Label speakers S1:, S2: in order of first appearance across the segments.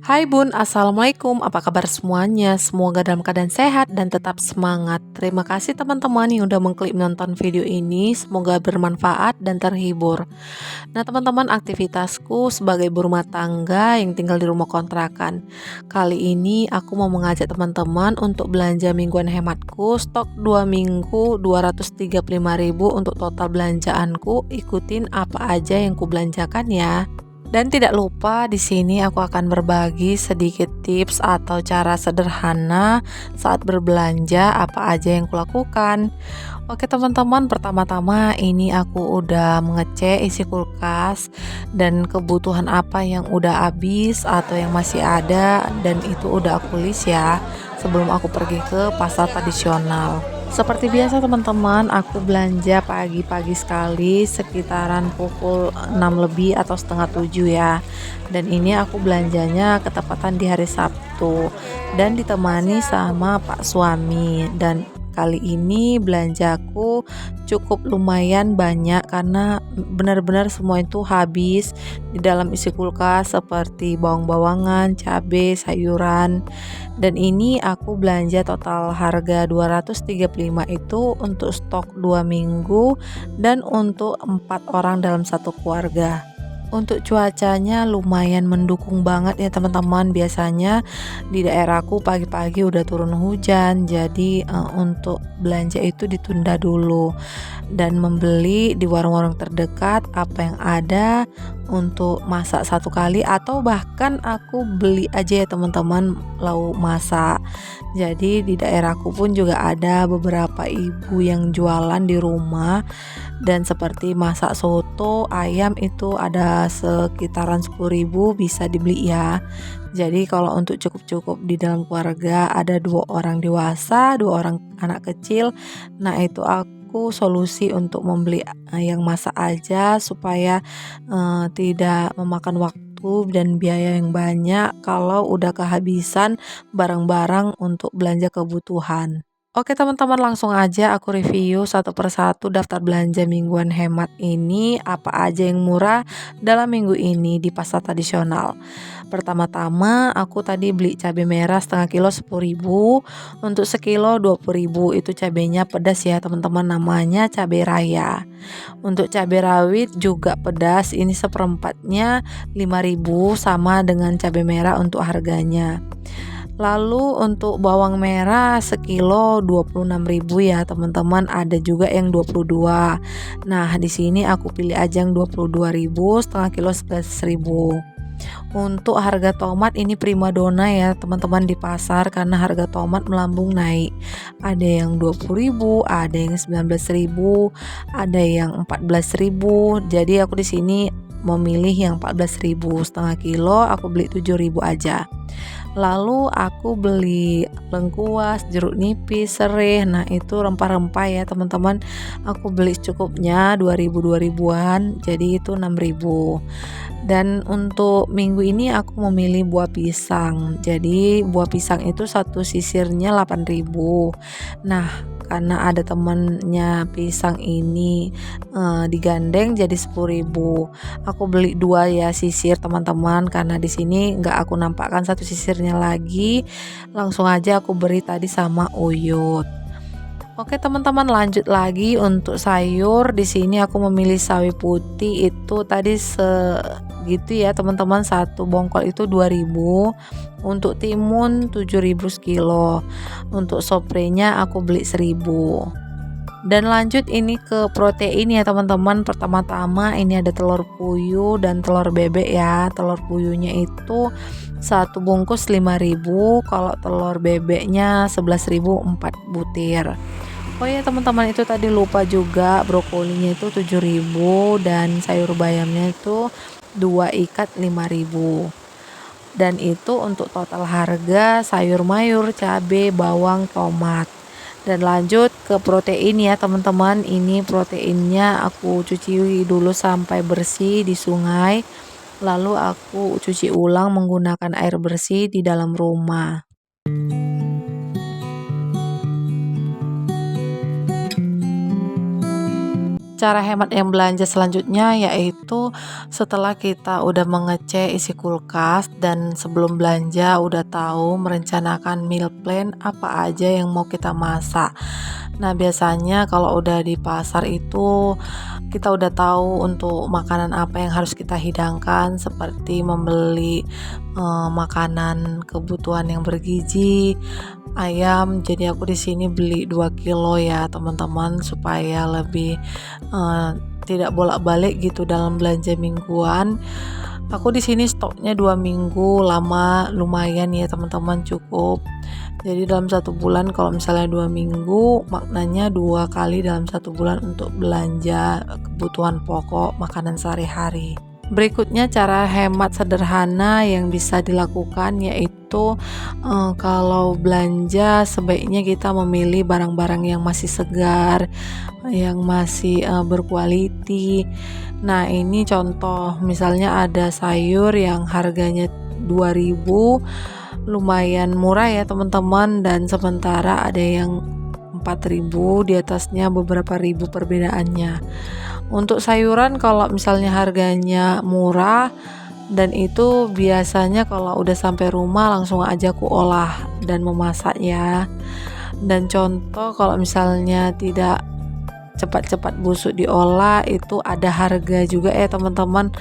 S1: Hai Bun, Assalamualaikum. Apa kabar semuanya? Semoga dalam keadaan sehat dan tetap semangat. Terima kasih teman-teman yang udah mengklik nonton video ini. Semoga bermanfaat dan terhibur. Nah teman-teman, aktivitasku sebagai ibu rumah tangga yang tinggal di rumah kontrakan. Kali ini aku mau mengajak teman-teman untuk belanja mingguan hematku. Stok 2 minggu 235.000 untuk total belanjaanku. Ikutin apa aja yang ku belanjakan ya. Dan tidak lupa di sini aku akan berbagi sedikit tips atau cara sederhana saat berbelanja apa aja yang kulakukan. Oke teman-teman, pertama-tama ini aku udah mengecek isi kulkas dan kebutuhan apa yang udah habis atau yang masih ada, dan itu udah aku list ya sebelum aku pergi ke pasar tradisional. Seperti biasa teman-teman, aku belanja pagi-pagi sekali sekitaran pukul 6 lebih atau setengah 7 ya. Dan ini aku belanjanya ketepatan di hari Sabtu dan ditemani sama Pak suami. Dan kali ini belanjaku cukup lumayan banyak karena benar-benar semua itu habis di dalam isi kulkas, seperti bawang-bawangan, cabai, sayuran. Dan ini aku belanja total harga 235 itu untuk stok 2 minggu dan untuk 4 orang dalam satu keluarga. Untuk cuacanya lumayan mendukung banget ya teman-teman. Biasanya di daerahku pagi-pagi udah turun hujan, jadi untuk belanja itu ditunda dulu dan membeli di warung-warung terdekat apa yang ada untuk masak satu kali, atau bahkan aku beli aja ya teman-teman lauk masak. Jadi di daerahku pun juga ada beberapa ibu yang jualan di rumah, dan seperti masak soto ayam itu ada sekitaran 10.000 bisa dibeli ya. Jadi kalau untuk cukup-cukup di dalam keluarga ada 2 orang dewasa, 2 orang anak kecil, nah itu aku solusi untuk membeli yang masak aja supaya tidak memakan waktu dan biaya yang banyak kalau udah kehabisan barang-barang untuk belanja kebutuhan. Oke teman-teman, langsung aja aku review satu persatu daftar belanja mingguan hemat ini apa aja yang murah dalam minggu ini di pasar tradisional. Pertama-tama aku tadi beli cabai merah setengah kilo 10.000, untuk sekilo 20.000. Itu cabainya pedas ya teman-teman, namanya cabai raya. Untuk cabai rawit juga pedas, ini seperempatnya 5.000 sama dengan cabai merah untuk harganya. Lalu untuk bawang merah sekilo 26.000 ya teman-teman, ada juga yang 22. Nah, di sini aku pilih aja yang 22.000, setengah kilo 11.000. Untuk harga tomat ini primadona ya teman-teman di pasar karena harga tomat melambung naik. Ada yang 20.000, ada yang 19.000, ada yang 14.000. Jadi aku di sini memilih yang 14.000 setengah kilo, aku beli 7.000 aja. Lalu aku beli lengkuas, jeruk nipis, serai. Nah, itu rempah-rempah ya, teman-teman. Aku beli secukupnya 2000-2000-an, jadi itu 6.000. Dan untuk minggu ini aku memilih buah pisang. Jadi buah pisang itu satu sisirnya 8.000. Nah, karena ada temennya pisang ini digandeng jadi 10.000. Aku beli 2 ya sisir teman-teman, karena di sini nggak aku nampakkan satu sisirnya lagi. Langsung aja aku beri tadi sama uyut. Oke teman-teman, lanjut lagi untuk sayur. Di sini aku memilih sawi putih itu tadi segitu ya teman-teman, satu bongkol itu 2.000. Untuk timun 7.000 sekilo. Untuk soprenya aku beli 1.000. Dan lanjut ini ke protein ya teman-teman. Pertama-tama ini ada telur puyuh dan telur bebek ya. Telur puyuhnya itu satu bungkus 5.000, kalau telur bebeknya 11.000 4 butir. Oh ya teman-teman, itu tadi lupa juga brokolinya itu 7.000 dan sayur bayamnya itu 2 ikat 5.000. Dan itu untuk total harga sayur mayur, cabai, bawang, tomat. Dan lanjut ke protein ya teman-teman. Ini proteinnya aku cuci dulu sampai bersih di sungai, lalu aku cuci ulang menggunakan air bersih di dalam rumah. Cara hemat yang belanja selanjutnya yaitu setelah kita udah mengecek isi kulkas dan sebelum belanja udah tahu merencanakan meal plan apa aja yang mau kita masak. Nah, biasanya kalau udah di pasar itu kita udah tahu untuk makanan apa yang harus kita hidangkan, seperti membeli makanan kebutuhan yang bergizi, ayam. Jadi aku di sini beli 2 kilo ya teman-teman, supaya lebih eh, tidak bolak-balik gitu dalam belanja mingguan. Aku di sini stoknya 2 minggu, lama lumayan ya teman-teman, cukup. Jadi dalam 1 bulan kalau misalnya 2 minggu, maknanya 2 kali dalam 1 bulan untuk belanja kebutuhan pokok makanan sehari-hari. Berikutnya cara hemat sederhana yang bisa dilakukan yaitu kalau belanja sebaiknya kita memilih barang-barang yang masih segar, yang masih berkualiti. Nah, ini contoh misalnya ada sayur yang harganya 2000, lumayan murah ya teman-teman, dan sementara ada yang 4000, di atasnya beberapa ribu perbedaannya. Untuk sayuran kalau misalnya harganya murah dan itu biasanya kalau udah sampai rumah langsung aja aku olah dan memasak ya. Dan contoh kalau misalnya tidak cepat-cepat busuk diolah itu ada harga juga ya teman-teman.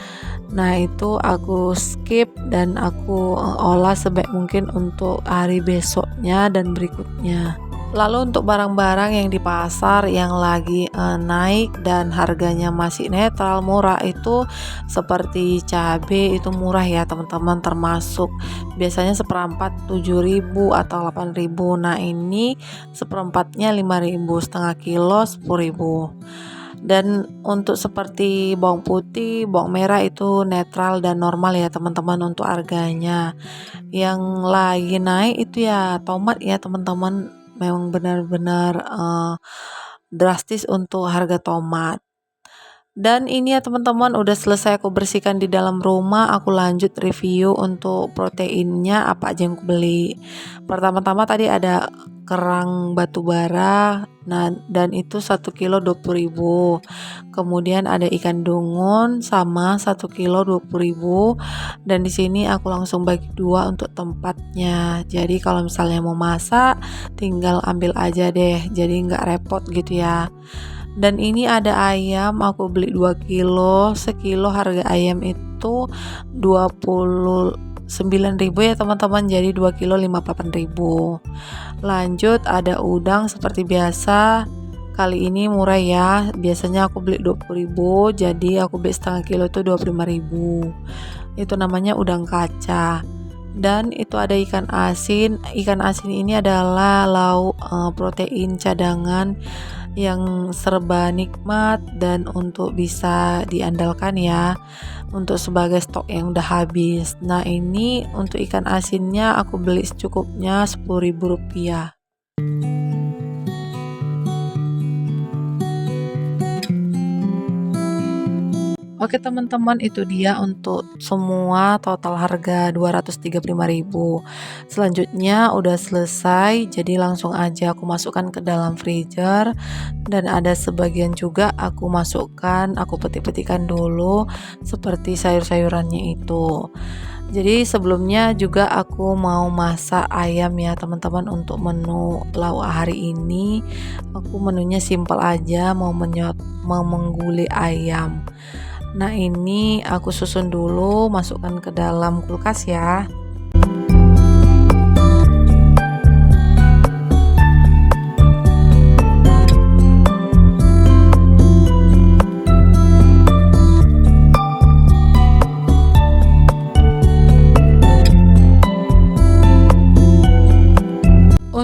S1: Nah, itu aku skip dan aku olah sebaik mungkin untuk hari besoknya dan berikutnya. Lalu untuk barang-barang yang di pasar yang lagi naik dan harganya masih netral murah itu seperti cabai, itu murah ya teman-teman, termasuk biasanya seperempat 7.000 atau 8.000. Nah, ini seperempatnya 5.000, setengah kilo 10.000. Dan untuk seperti bawang putih, bawang merah itu netral dan normal ya teman-teman untuk harganya. Yang lagi naik itu ya tomat ya teman-teman, memang benar-benar drastis untuk harga tomat. Dan ini ya teman-teman, udah selesai aku bersihkan di dalam rumah. Aku lanjut review untuk proteinnya apa aja yang aku beli. Pertama-tama tadi ada kerang batu bara, nah, dan itu 1 kilo 20.000. Kemudian ada ikan dungun sama 1 kilo 20.000. Dan di sini aku langsung bagi dua untuk tempatnya. Jadi kalau misalnya mau masak tinggal ambil aja deh, jadi nggak repot gitu ya. Dan ini ada ayam, aku beli 2 kilo. Sekilo harga ayam itu 29.000 ya teman-teman, jadi 2 kilo 58.000. Lanjut ada udang seperti biasa, kali ini murah ya, biasanya aku beli 20.000, jadi aku beli setengah kilo itu 25.000. Itu namanya udang kaca. Dan itu ada ikan asin. Ikan asin ini adalah lauk protein cadangan yang serba nikmat dan untuk bisa diandalkan ya, untuk sebagai stok yang udah habis. Nah, ini untuk ikan asinnya aku beli secukupnya Rp10.000. Oke teman-teman, itu dia untuk semua total harga 235.000. Selanjutnya udah selesai, jadi langsung aja aku masukkan ke dalam freezer. Dan ada sebagian juga aku masukkan, aku petik-petikan dulu seperti sayur-sayurannya itu. Jadi sebelumnya juga aku mau masak ayam ya teman-teman, untuk menu lauk hari ini. Aku menunya simpel aja, mau menggulai ayam. Nah, ini aku susun dulu, masukkan ke dalam kulkas ya.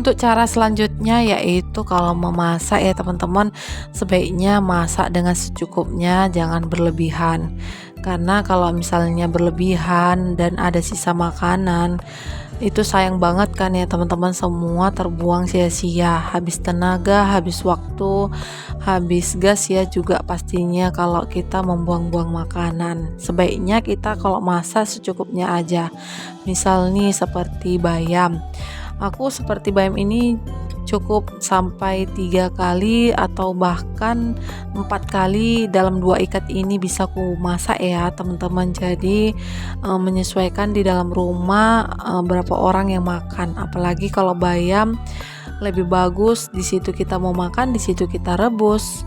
S1: Untuk cara selanjutnya yaitu kalau memasak ya teman-teman, sebaiknya masak dengan secukupnya, jangan berlebihan. Karena kalau misalnya berlebihan dan ada sisa makanan, itu sayang banget kan ya teman-teman, semua terbuang sia-sia, habis tenaga, habis waktu, habis gas ya juga pastinya kalau kita membuang-buang makanan. Sebaiknya kita kalau masak secukupnya aja. Misal nih seperti bayam. Aku seperti bayam ini cukup sampai 3 kali atau bahkan 4 kali dalam 2 ikat ini bisa ku masak ya teman-teman. Jadi menyesuaikan di dalam rumah berapa orang yang makan. Apalagi kalau bayam lebih bagus di situ kita mau makan, di situ kita rebus.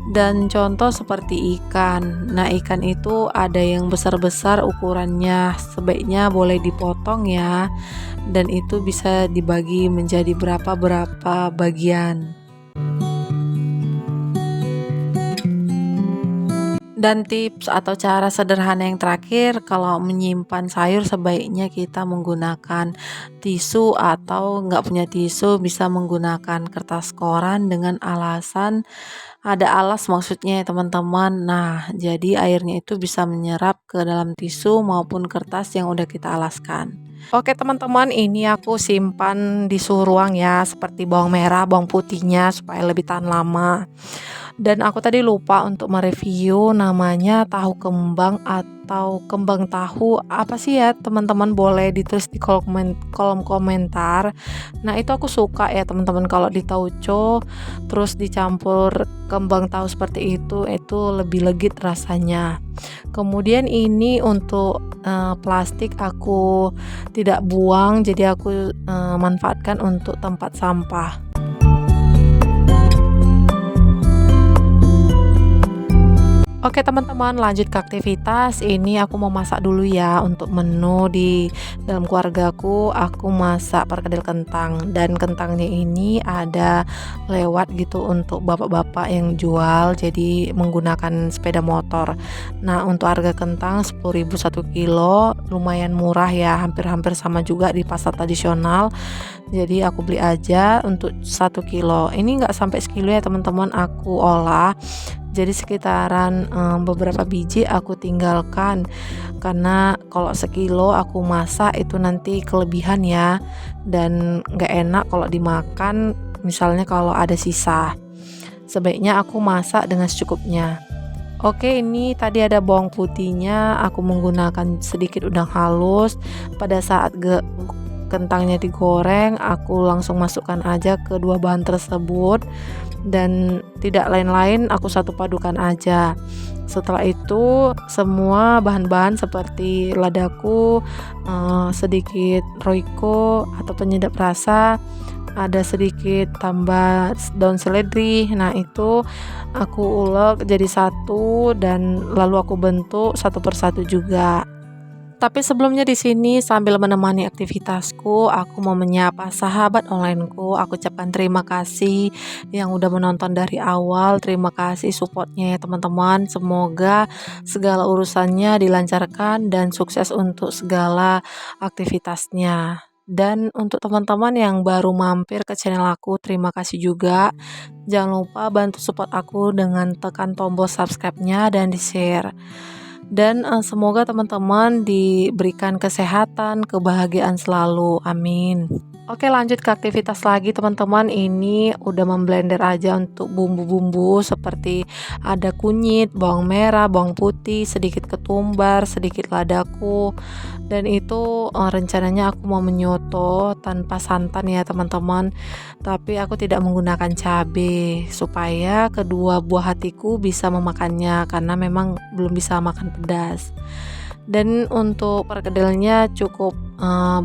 S1: Dan contoh seperti ikan. Nah, ikan itu ada yang besar-besar ukurannya, sebaiknya boleh dipotong ya. Dan itu bisa dibagi menjadi berapa bagian. Dan tips atau cara sederhana yang terakhir, kalau menyimpan sayur sebaiknya kita menggunakan tisu, atau nggak punya tisu bisa menggunakan kertas koran dengan alasan ada alas maksudnya ya teman-teman. Nah, jadi airnya itu bisa menyerap ke dalam tisu maupun kertas yang udah kita alaskan. Oke teman-teman, ini aku simpan di suhu ruang ya, seperti bawang merah, bawang putihnya supaya lebih tahan lama. Dan aku tadi lupa untuk mereview namanya tahu kembang atau kembang tahu. Apa sih ya teman-teman, boleh ditulis di kolom komentar. Nah, itu aku suka ya teman-teman kalau di tauco terus dicampur kembang tahu seperti itu lebih legit rasanya. Kemudian ini untuk plastik aku tidak buang, jadi aku manfaatkan untuk tempat sampah. Oke teman-teman, lanjut ke aktivitas. Ini aku mau masak dulu ya untuk menu di dalam keluargaku. Aku masak perkedel kentang, dan kentangnya ini ada lewat gitu untuk bapak-bapak yang jual, jadi menggunakan sepeda motor. Nah, untuk harga kentang 10.000 1 kilo, lumayan murah ya, hampir-hampir sama juga di pasar tradisional. Jadi aku beli aja untuk 1 kilo. Ini nggak sampai sekilo ya teman-teman, aku olah. Jadi sekitaran beberapa biji aku tinggalkan, karena kalau sekilo aku masak itu nanti kelebihan ya, dan gak enak kalau dimakan. Misalnya kalau ada sisa, sebaiknya aku masak dengan secukupnya. Oke, ini tadi ada bawang putihnya, aku menggunakan sedikit udang halus. Pada saat kentangnya digoreng, aku langsung masukkan aja kedua bahan tersebut, dan tidak lain-lain, aku satu padukan aja. Setelah itu semua bahan-bahan seperti ladaku, sedikit roiko atau penyedap rasa, ada sedikit tambah daun seledri. Nah, itu aku ulek jadi satu, dan lalu aku bentuk satu persatu juga. Tapi sebelumnya di sini sambil menemani aktivitasku, aku mau menyapa sahabat onlineku. Aku ucapkan terima kasih yang udah menonton dari awal. Terima kasih supportnya ya teman-teman. Semoga segala urusannya dilancarkan dan sukses untuk segala aktivitasnya. Dan untuk teman-teman yang baru mampir ke channel aku, terima kasih juga. Jangan lupa bantu support aku dengan tekan tombol subscribe-nya dan di-share. Dan semoga teman-teman diberikan kesehatan, kebahagiaan selalu. Amin. Oke, lanjut ke aktivitas lagi teman-teman. Ini udah memblender aja untuk bumbu-bumbu seperti ada kunyit, bawang merah, bawang putih, sedikit ketumbar, sedikit ladaku. Dan itu rencananya aku mau menyoto tanpa santan ya teman-teman. Tapi aku tidak menggunakan cabai supaya kedua buah hatiku bisa memakannya, karena memang belum bisa makan pedas. Dan untuk perkedelnya cukup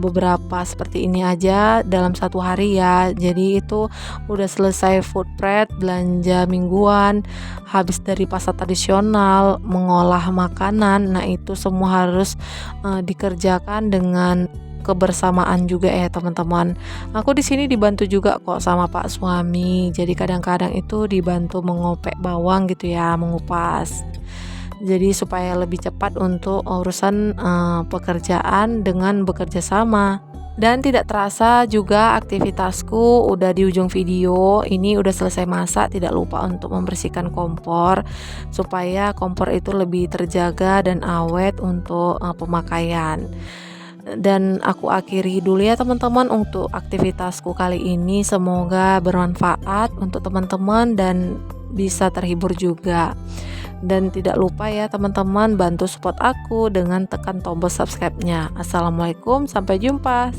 S1: beberapa seperti ini aja dalam 1 hari ya. Jadi itu udah selesai food prep, belanja mingguan, habis dari pasar tradisional, mengolah makanan. Nah, itu semua harus dikerjakan dengan kebersamaan juga ya teman-teman. Aku di sini dibantu juga kok sama Pak suami. Jadi kadang-kadang itu dibantu mengopek bawang gitu ya, mengupas. Jadi supaya lebih cepat untuk urusan pekerjaan dengan bekerja sama. Dan tidak terasa juga aktivitasku udah di ujung video. Ini udah selesai masak, tidak lupa untuk membersihkan kompor supaya kompor itu lebih terjaga dan awet untuk pemakaian. Dan aku akhiri dulu ya teman-teman untuk aktivitasku kali ini. Semoga bermanfaat untuk teman-teman dan bisa terhibur juga. Dan tidak lupa ya teman-teman, bantu support aku dengan tekan tombol subscribe-nya. Assalamualaikum, sampai jumpa.